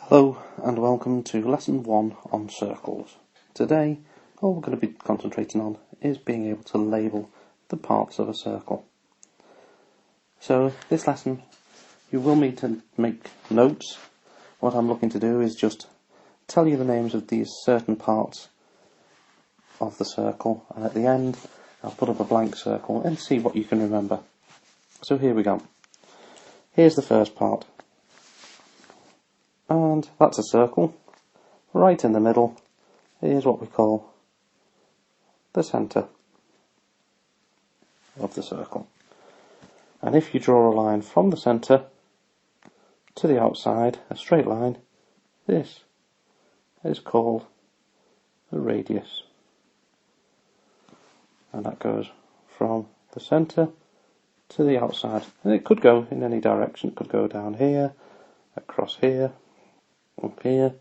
Hello and welcome to lesson 1 on circles. Today all we're going to be concentrating on is being able to label the parts of a circle. So this lesson you will need to make notes. What I'm looking to do is just tell you the names of these certain parts of the circle, and at the end I'll put up a blank circle and see what you can remember. So here we go. Here's the first part. And that's a circle. Right in the middle is what we call the centre of the circle. And if you draw a line from the centre to the outside, a straight line, this is called the radius. And that goes from the centre to the outside. And it could go in any direction. It could go down here, across here, up here,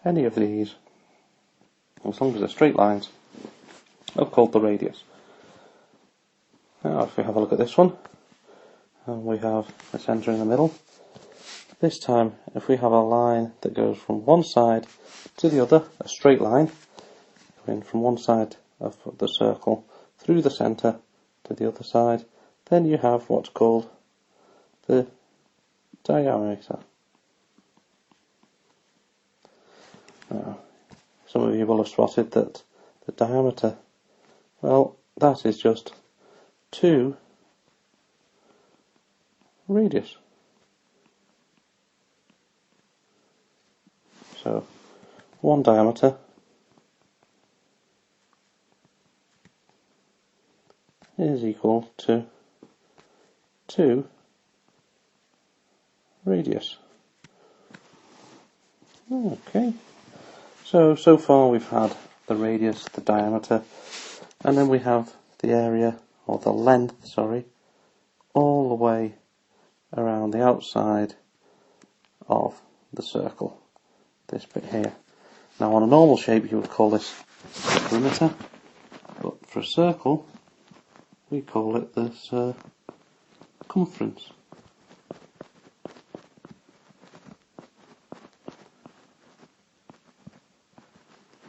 any of these, as long as they're straight lines, are called the radius. Now if we have a look at this one, and we have the centre in the middle, this time if we have a line that goes from one side to the other, a straight line, going from one side of the circle through the centre to the other side, then you have what's called the diameter. Now, some of you will have spotted that the diameter, well, that is just 2 radius. So, 1 diameter is equal to 2 radius. Okay. So far we've had the radius, the diameter, and then we have the area, or the length, sorry, all the way around the outside of the circle, this bit here. Now on a normal shape you would call this the perimeter, but for a circle we call it the circumference.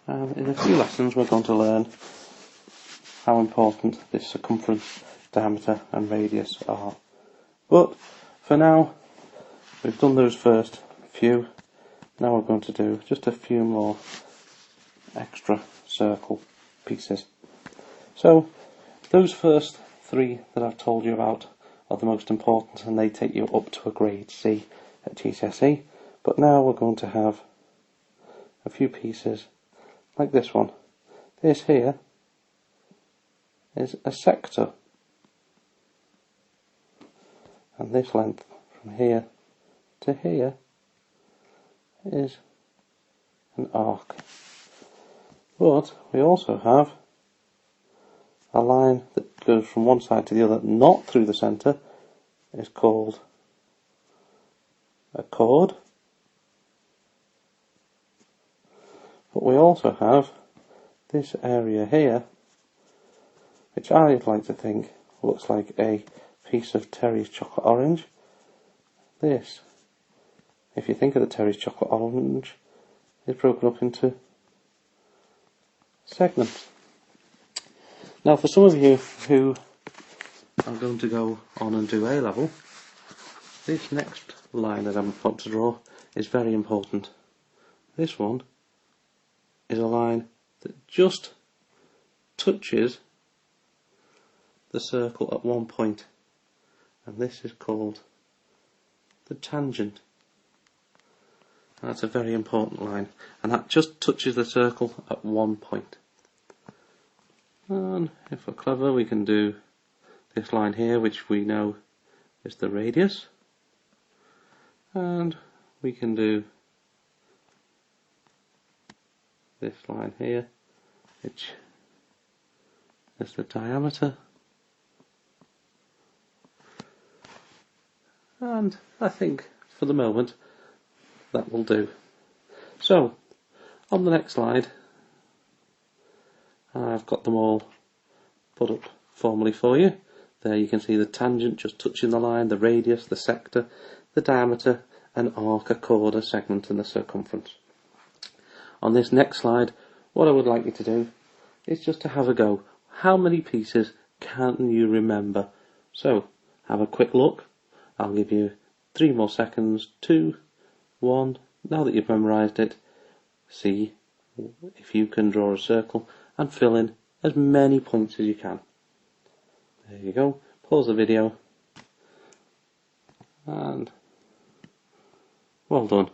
And in a few lessons we're going to learn how important this circumference, diameter and radius are. But for now, we've done those first few. Now we're going to do just a few more extra circle pieces. So those first 3 that I've told you about are the most important, and they take you up to a grade C at GCSE. But now we're going to have a few pieces like this one. This here is a sector, and this length from here to here is an arc. But we also have a line that goes from one side to the other, not through the centre, is called a chord. But we also have this area here, which I'd like to think looks like a piece of Terry's chocolate orange. This, if you think of the Terry's chocolate orange, is broken up into segments. Now for some of you who are going to go on and do A-level, this next line that I'm about to draw is very important. This one is a line that just touches the circle at one point, and this is called the tangent. And that's a very important line, and that just touches the circle at one point. And if we're clever, we can do this line here, which we know is the radius, and we can do this line here, which is the diameter. And I think for the moment that will do. So on the next slide I've got them all put up formally for you. There you can see the tangent just touching the line, the radius, the sector, the diameter an arc, a chord, a segment, and a circumference. On this next slide, what I would like you to do is just to have a go. How many pieces can you remember? So, have a quick look. I'll give you 3 more seconds. 2, 1. Now that you've memorised it, see if you can draw a circle and fill in as many points as you can. There you go. Pause the video. And well done.